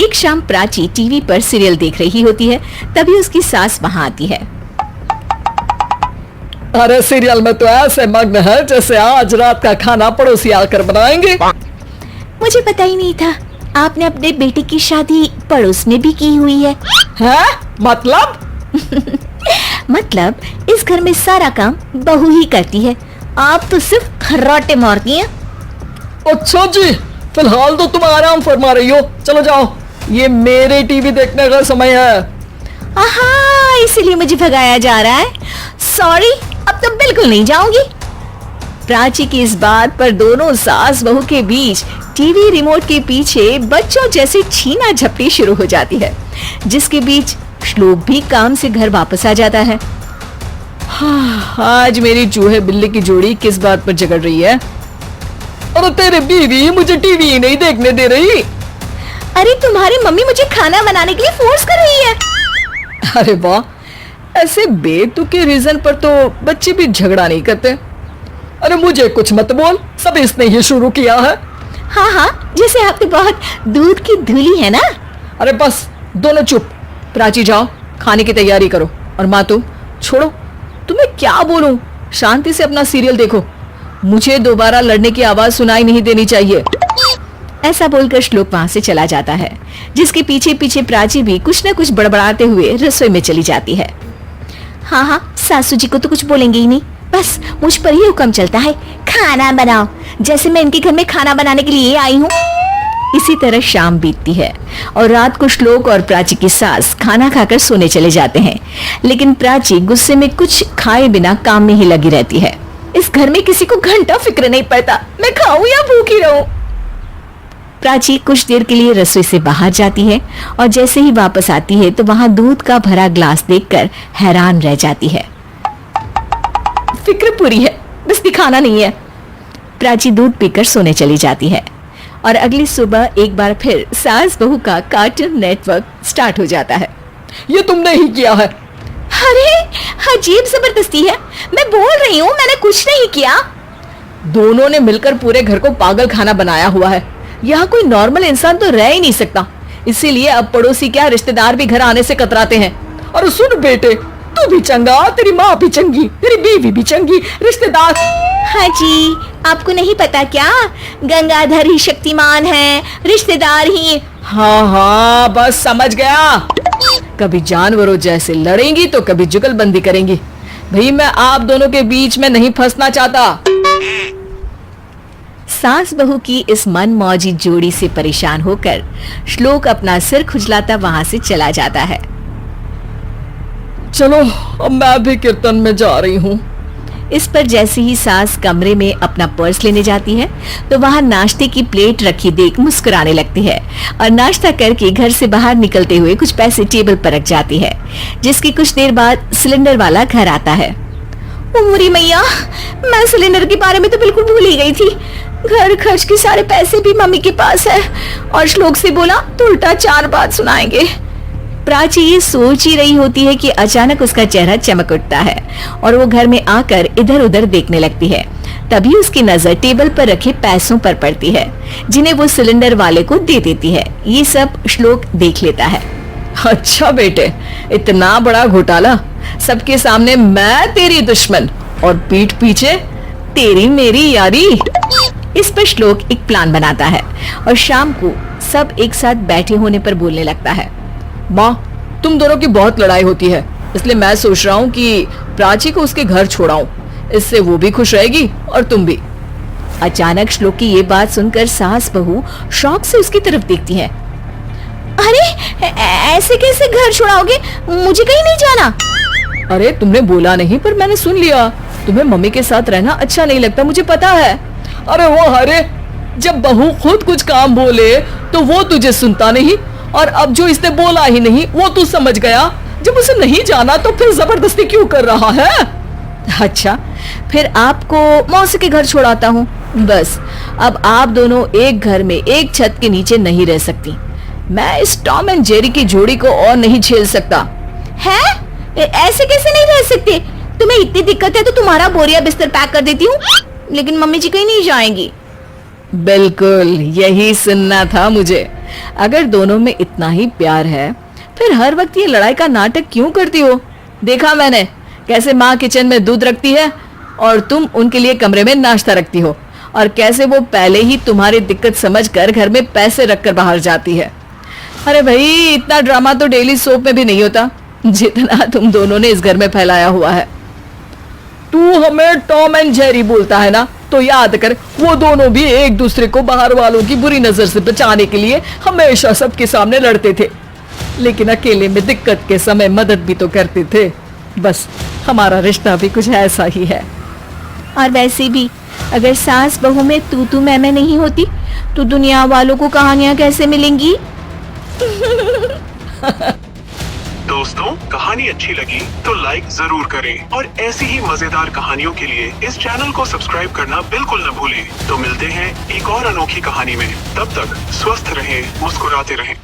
एक शाम प्राची टीवी पर सीरियल देख रही होती है। तभी उसकी सास वहाँ आती है। अरे सीरियल में तो ऐसे मग्न है जैसे आज रात का खाना पड़ोसी आकर बनाएंगे। मुझे पता ही नहीं था आपने अपने बेटे की शादी पड़ोस में भी की हुई है। हैं? मतलब? मतलब इस घर में सारा काम बहू ही करती है, आप तो सिर्फ खर्राटे मारती हैं। अच्छा जी, फिलहाल तो तुम आराम फरमा रही हो, चलो जाओ, ये मेरे टीवी देखने का समय है। आहा, इसीलिए मुझे भगाया जा रहा है। सॉरी, अब तो बिल्कुल नहीं जाऊंगी। प्राची की इस बात पर दोनों सास बहू के बीच टीवी रिमोट के पीछे बच्चों जैसे छीना झपटी शुरू हो जाती है, जिसके बीच श्लोक भी काम से घर वापस आ जाता है। आज मेरी चूहे बिल्ली की जोड़ी किस बात पर झगड़ रही है? अरे तेरे बीवी मुझे टीवी नहीं देखने दे रही। अरे तुम्हारी मम्मी मुझे खाना बनाने के लिए फोर्स कर रही है। अरे वाह, ऐसे बेतुके रीजन पर तो बच्चे भी झगड़ा नहीं करते। अरे मुझे कुछ मत बोल, सब इसने ही शुरू किया है। हाँ हाँ, जैसे आप तो बहुत दूध की धूली है ना। अरे बस दोनों चुप। प्राची जाओ, खाने की तैयारी करो। और माँ तुम छोड़ो, तुम्हें क्या बोलूं, शांति से अपना सीरियल देखो, मुझे दोबारा लड़ने की आवाज सुनाई नहीं देनी चाहिए। ऐसा बोलकर श्लोक वहां से चला जाता है, जिसके पीछे पीछे प्राची भी कुछ न कुछ बड़बड़ाते हुए रसोई में चली जाती है। हाँ हाँ, सासू जी को तो कुछ बोलेंगे ही नहीं, बस मुझ पर ही हुक्म चलता है, खाना बनाओ, जैसे मैं इनके घर में खाना बनाने के लिए आई हूँ। इसी तरह शाम बीतती है और रात को श्लोक और प्राची की सास खाना खाकर सोने चले जाते हैं, लेकिन प्राची गुस्से में कुछ खाए बिना काम में ही लगी रहती है। इस घर में किसी को घंटा फिक्र नहीं पड़ता, मैं खाऊं या भूखी रहूं। प्राची कुछ देर के लिए रसोई से बाहर जाती है और जैसे ही वापस आती है तो वहां दूध का भरा ग्लास देखकर हैरान रह जाती है। फिक्र पूरी है, बस दिखाना नहीं है। प्राची दूध पीकर सोने चली जाती है और अगली सुबह एक बार फिर सास बहू का कार्टून नेटवर्क स्टार्ट हो जाता है। ये तुमने ही किया है। अरे अजीब जबरदस्ती है, मैं बोल रही हूँ मैंने कुछ नहीं किया। दोनों ने मिलकर पूरे घर को पागल खाना बनाया हुआ है। यहाँ कोई नॉर्मल इंसान तो रह ही नहीं सकता, इसीलिए अब पड़ोसी क्या रिश्तेदार भी घर आने से कतराते हैं। और सुन बेटे, तू भी चंगा, तेरी माँ भी चंगी, तेरी बीवी भी चंगी, रिश्तेदार। हाँ जी, आपको नहीं पता क्या, गंगाधर ही शक्तिमान है, रिश्तेदार ही। हाँ हाँ, बस समझ गया। कभी जानवरों जैसे लड़ेंगी तो कभी जुगलबंदी करेंगी। भाई मैं आप दोनों के बीच में नहीं फंसना चाहता। सास बहू की इस मनमौजी जोड़ी से परेशान होकर श्लोक अपना सिर खुजलाता वहां से चला जाता है। चलो अब मैं भी कीर्तन में जा रही हूँ। इस पर जैसे ही सास कमरे में अपना पर्स लेने जाती है तो वहां नाश्ते की प्लेट रखी देख मुस्कुराने लगती है और नाश्ता करके घर से बाहर निकलते हुए कुछ पैसे टेबल पर रख जाती है, जिसकी कुछ देर बाद सिलेंडर वाला घर आता है। उमरी मैया, मैं सिलेंडर के बारे में तो बिल्कुल भूल ही गई थी। घर खर्च के सारे पैसे भी मम्मी के पास है और श्लोक से बोला तो उल्टा 4 बात सुनाएंगे। प्राची ये सोच ही रही होती है कि अचानक उसका चेहरा चमक उठता है और वो घर में आकर इधर उधर देखने लगती है। तभी उसकी नजर टेबल पर रखे पैसों पर पड़ती है, जिन्हें वो सिलेंडर वाले को दे देती है। ये सब श्लोक देख लेता है। अच्छा बेटे, इतना बड़ा घोटाला, सबके सामने मैं तेरी दुश्मन और पीठ पीछे तेरी मेरी यारी। इस पर श्लोक एक प्लान बनाता है और शाम को सब एक साथ बैठे होने पर बोलने लगता है। माँ, तुम दोनों की बहुत लड़ाई होती है, इसलिए मैं सोच रहा हूँ कि प्राची को उसके घर छोड़ाऊं, इससे वो भी खुश रहेगी और तुम भी। अचानक श्लोक की ये बात सुनकर सास बहू शौक से उसकी तरफ देखती है। अरे ऐसे कैसे घर छोड़ाओगे, मुझे कहीं नहीं जाना। अरे तुमने बोला नहीं पर मैंने सुन लिया, तुम्हें मम्मी के साथ रहना अच्छा नहीं लगता, मुझे पता है। अरे वो हरे, जब बहू खुद कुछ काम बोले तो वो तुझे सुनता नहीं, और अब जो इसने बोला ही नहीं वो तू समझ गया। जब उसे नहीं जाना तो फिर जबरदस्ती क्यों कर रहा है? अच्छा, फिर आपको मौसी के घर छोड़ाता हूँ। बस अब आप दोनों एक घर में एक छत के नीचे नहीं रह सकती। मैं इस टॉम एंड जेरी की जोड़ी को और नहीं झेल सकता। है? ऐसे कैसे नहीं रह सकते? तुम्हें इतनी दिक्कत है तो तुम्हारा बोरिया बिस्तर पैक कर देती हूँ, लेकिन मम्मी जी कहीं नहीं जाएंगी। बिल्कुल यही सुनना था मुझे। अगर दोनों में इतना ही प्यार है फिर हर वक्त ये लड़ाई का नाटक क्यों करती हो? देखा मैंने कैसे माँ किचन में दूध रखती है और तुम उनके लिए कमरे में नाश्ता रखती हो, और कैसे वो पहले ही तुम्हारी दिक्कत समझकर घर में पैसे रखकर बाहर जाती है। अरे भाई, इतना ड्रामा तो डेली सोप में भी नहीं होता जितना तुम दोनों ने इस घर में फैलाया हुआ है। तू हमें टॉम एंड जेरी बोलता है ना, तो याद कर वो दोनों भी एक दूसरे को बाहर वालों की बुरी नजर से बचाने के लिए हमेशा सबके सामने लड़ते थे, लेकिन अकेले में दिक्कत के समय मदद भी तो करते थे। बस हमारा रिश्ता भी कुछ ऐसा ही है। और वैसे भी अगर सास बहू में तू मैं नहीं होती तो दुनिया वालों को कहानियां कैसे मिलेंगी? दोस्तों, कहानी अच्छी लगी तो लाइक जरूर करें और ऐसी ही मजेदार कहानियों के लिए इस चैनल को सब्सक्राइब करना बिल्कुल न भूलें। तो मिलते हैं एक और अनोखी कहानी में। तब तक स्वस्थ रहें, मुस्कुराते रहें।